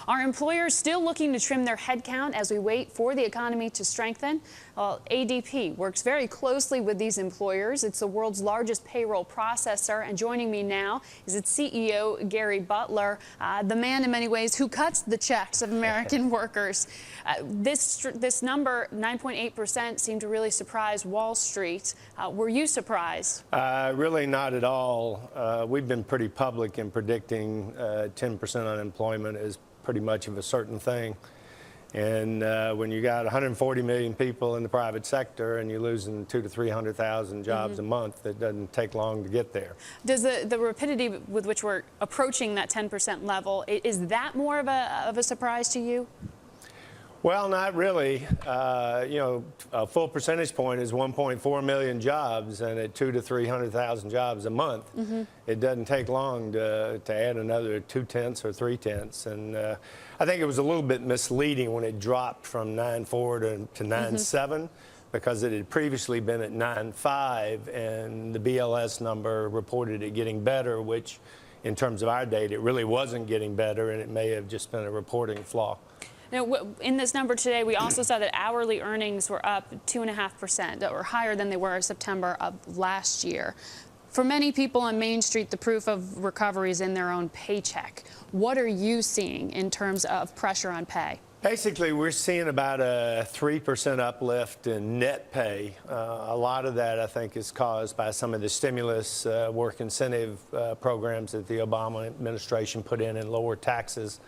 Are employers still looking to trim their headcount as we wait for the economy to strengthen? Well, ADP works very closely with these employers. It's the world's largest payroll processor. And joining me now is its CEO, Gary Butler, the man in many ways who cuts the checks of American workers. This number, 9.8%, seemed to really surprise Wall Street. Were you surprised? Really not at all. We've been pretty public in predicting 10% unemployment is pretty much of a certain thing. And when you got 140 million people in the private sector and you're losing 200,000 to 300,000 jobs a month, it doesn't take long to get there. Does the rapidity with which we're approaching that 10% level, is that more of a surprise to you? Well, not really. You know, a full percentage point is 1.4 million jobs, and at 200,000 to 300,000 jobs a month, it doesn't take long to add another 0.2 or 0.3. And I think it was a little bit misleading when it dropped from 9.4 to 9.7 because it had previously been at 9.5, and the BLS number reported it getting better, which in terms of our data, it really wasn't getting better, and it may have just been a reporting flaw. Now, in this number today, we also saw that hourly earnings were up 2.5%, or higher than they were in September of last year. For many people on Main Street, the proof of recovery is in their own paycheck. What are you seeing in terms of pressure on pay? Basically, we're seeing about a 3% uplift in net pay. A lot of that, I think, is caused by some of the stimulus work incentive programs that the Obama administration put in lower taxes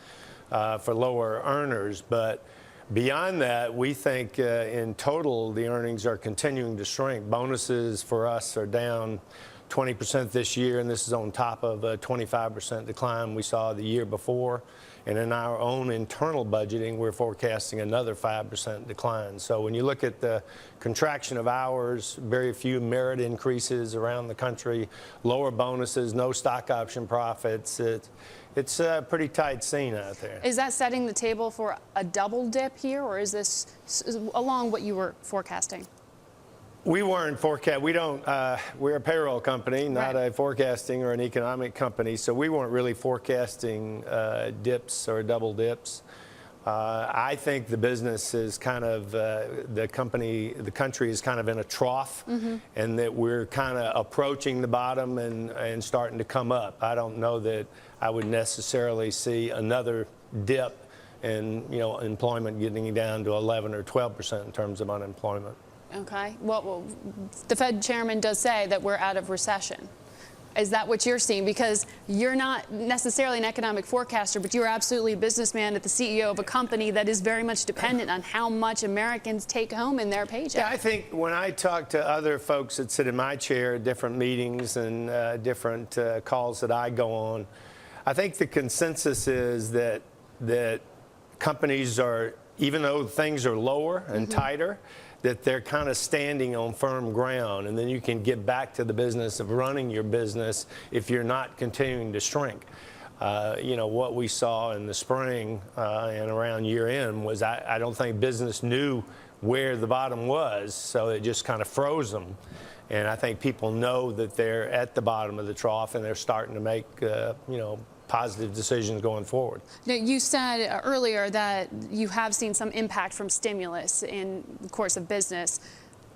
for lower earners. But beyond that, we think in total the earnings are continuing to shrink. Bonuses for us are down 20% this year, and this is on top of a 25% decline we saw the year before. And in our own internal budgeting, we're forecasting another 5% decline. So when you look at the contraction of hours, very few merit increases around the country, lower bonuses, no stock option profits, it's a pretty tight scene out there. Is that setting the table for a double dip here, or is this along what you were forecasting? We weren't forecast. We're a payroll company, not a forecasting or an economic company, so we weren't really forecasting dips or double dips. I think the business is kind of the country is kind of in a trough, and that we're kind of approaching the bottom and starting to come up. I don't know that I would necessarily see another dip in employment getting down to 11 or 12% in terms of unemployment. Okay. Well, the Fed chairman does say that we're out of recession. Is that what you're seeing? Because you're not necessarily an economic forecaster, but you're absolutely a businessman at the CEO of a company that is very much dependent on how much Americans take home in their paycheck. Yeah, I think when I talk to other folks that sit in my chair at different meetings and different calls that I go on, I think the consensus is that companies are, even though things are lower and tighter, that they're kind of standing on firm ground, and then you can get back to the business of running your business if you're not continuing to shrink. You know, what we saw in the spring and around year end was I don't think business knew where the bottom was, so it just kind of froze them. And I think people know that they're at the bottom of the trough, and they're starting to make, positive decisions going forward. Now, you said earlier that you have seen some impact from stimulus in the course of business.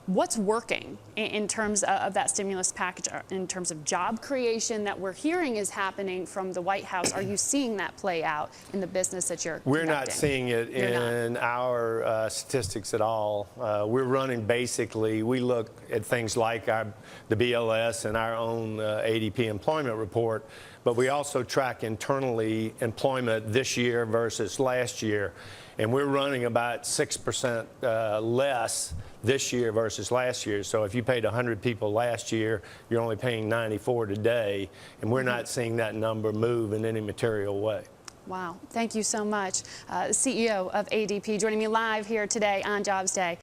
What's working in terms of that stimulus package, in terms of job creation that we're hearing is happening from the White House? Are you seeing that play out in the business that you're We're conducting? not seeing it in our statistics at all. We're running basically, we look at things like the BLS and our own ADP employment report, but we also track internally employment this year versus last year. And we're running about 6% less this year versus last year. So if you paid 100 people last year, you're only paying 94 today. And we're not seeing that number move in any material way. Wow. Thank you so much. CEO of ADP joining me live here today on Jobs Day.